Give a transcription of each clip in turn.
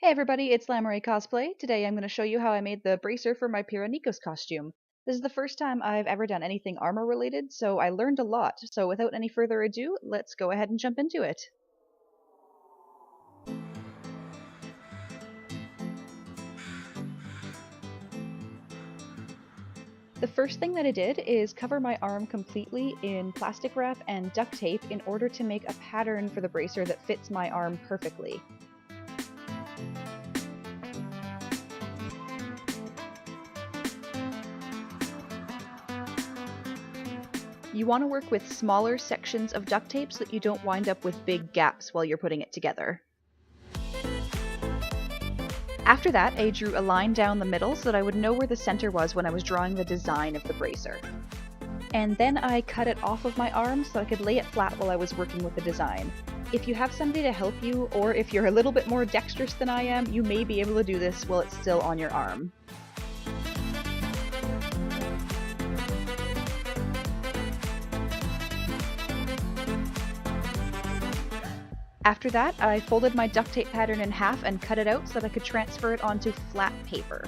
Hey everybody, it's Lamarae Cosplay. Today I'm going to show you how I made the bracer for my Pyrrha Nikos costume. This is the first time I've ever done anything armor related, so I learned a lot. So without any further ado, let's go ahead and jump into it. The first thing that I did is cover my arm completely in plastic wrap and duct tape in order to make a pattern for the bracer that fits my arm perfectly. You want to work with smaller sections of duct tape so that you don't wind up with big gaps while you're putting it together. After that, I drew a line down the middle so that I would know where the center was when I was drawing the design of the bracer. And then I cut it off of my arm so I could lay it flat while I was working with the design. If you have somebody to help you, or if you're a little bit more dexterous than I am, you may be able to do this while it's still on your arm. After that, I folded my duct tape pattern in half and cut it out so that I could transfer it onto flat paper.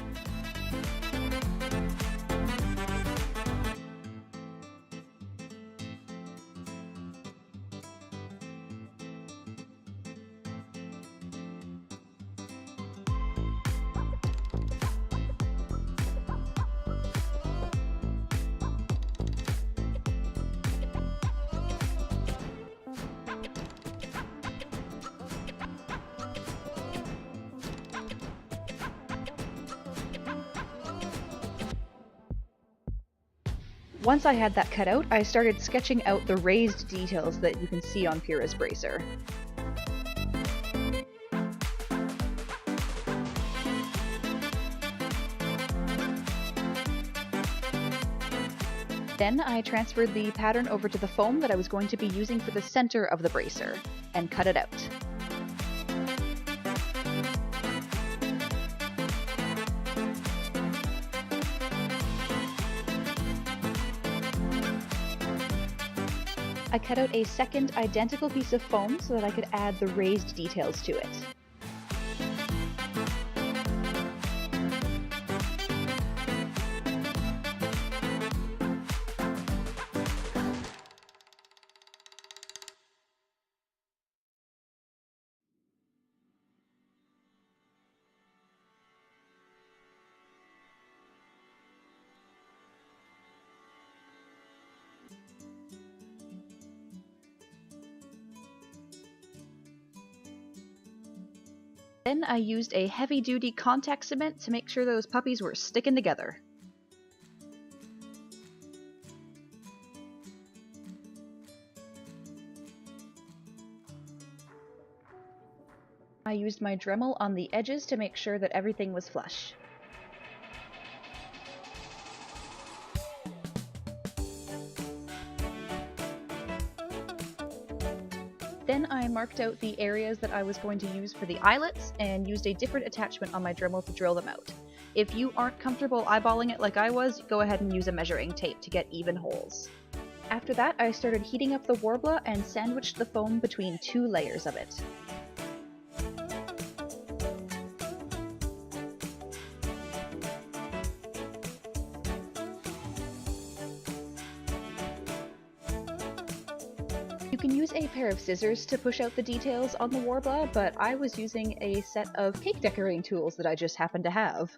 Once I had that cut out, I started sketching out the raised details that you can see on Pyrrha's bracer. Then I transferred the pattern over to the foam that I was going to be using for the center of the bracer, and cut it out. I cut out a second identical piece of foam so that I could add the raised details to it. Then I used a heavy-duty contact cement to make sure those puppies were sticking together. I used my Dremel on the edges to make sure that everything was flush. Then I marked out the areas that I was going to use for the eyelets and used a different attachment on my Dremel to drill them out. If you aren't comfortable eyeballing it like I was, go ahead and use a measuring tape to get even holes. After that, I started heating up the Worbla and sandwiched the foam between two layers of it. You can use a pair of scissors to push out the details on the Worbla, but I was using a set of cake decorating tools that I just happened to have.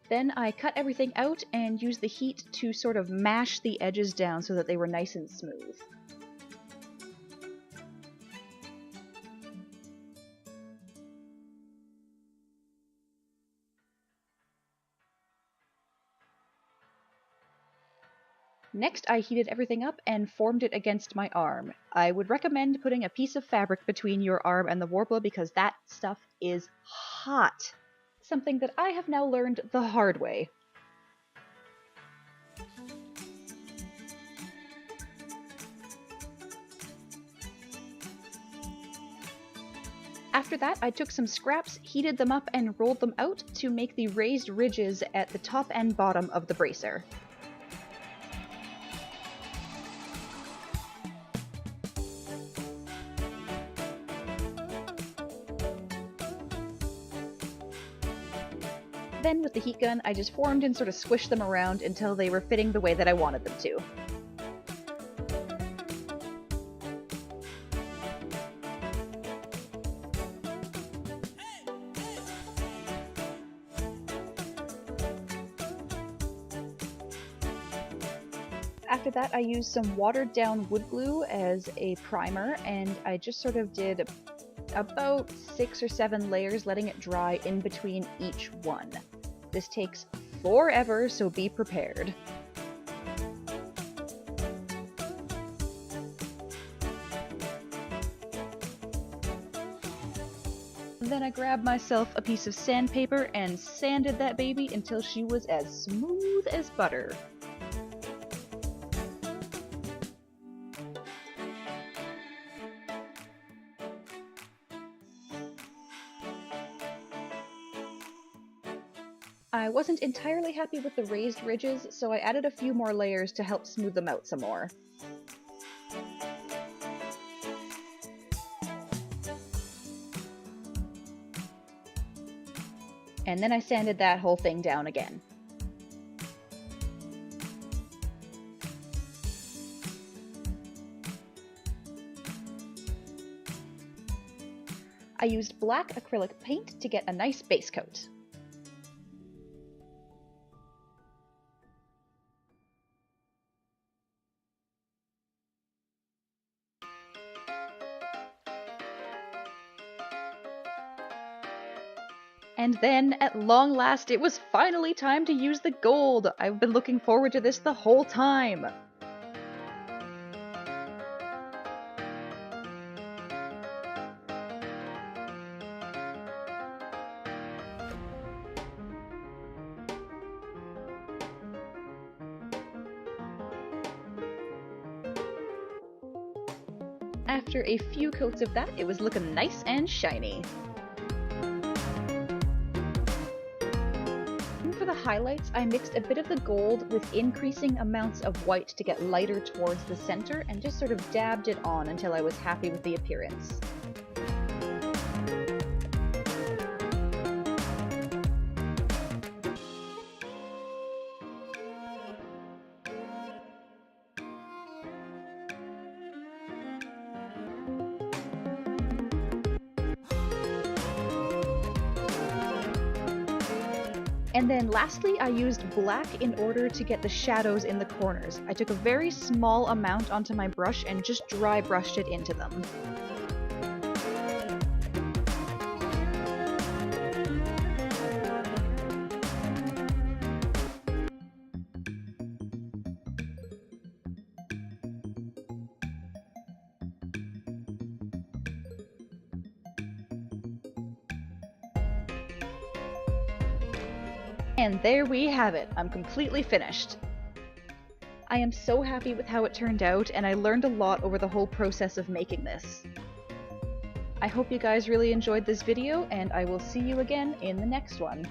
Then I cut everything out and used the heat to sort of mash the edges down so that they were nice and smooth. Next, I heated everything up and formed it against my arm. I would recommend putting a piece of fabric between your arm and the Worbla because that stuff is hot. Something that I have now learned the hard way. After that, I took some scraps, heated them up, and rolled them out to make the raised ridges at the top and bottom of the bracer. Then with the heat gun, I just formed and sort of squished them around until they were fitting the way that I wanted them to. After that, I used some watered down wood glue as a primer, and I just sort of did about 6 or 7 layers, letting it dry in between each one. This takes forever, so be prepared. Then I grabbed myself a piece of sandpaper and sanded that baby until she was as smooth as butter. I wasn't entirely happy with the raised ridges, so I added a few more layers to help smooth them out some more. And then I sanded that whole thing down again. I used black acrylic paint to get a nice base coat. And then, at long last, it was finally time to use the gold! I've been looking forward to this the whole time! After a few coats of that, it was looking nice and shiny. For the highlights, I mixed a bit of the gold with increasing amounts of white to get lighter towards the center and just sort of dabbed it on until I was happy with the appearance. And then lastly, I used black in order to get the shadows in the corners. I took a very small amount onto my brush and just dry brushed it into them. And there we have it. I'm completely finished. I am so happy with how it turned out, and I learned a lot over the whole process of making this. I hope you guys really enjoyed this video, and I will see you again in the next one.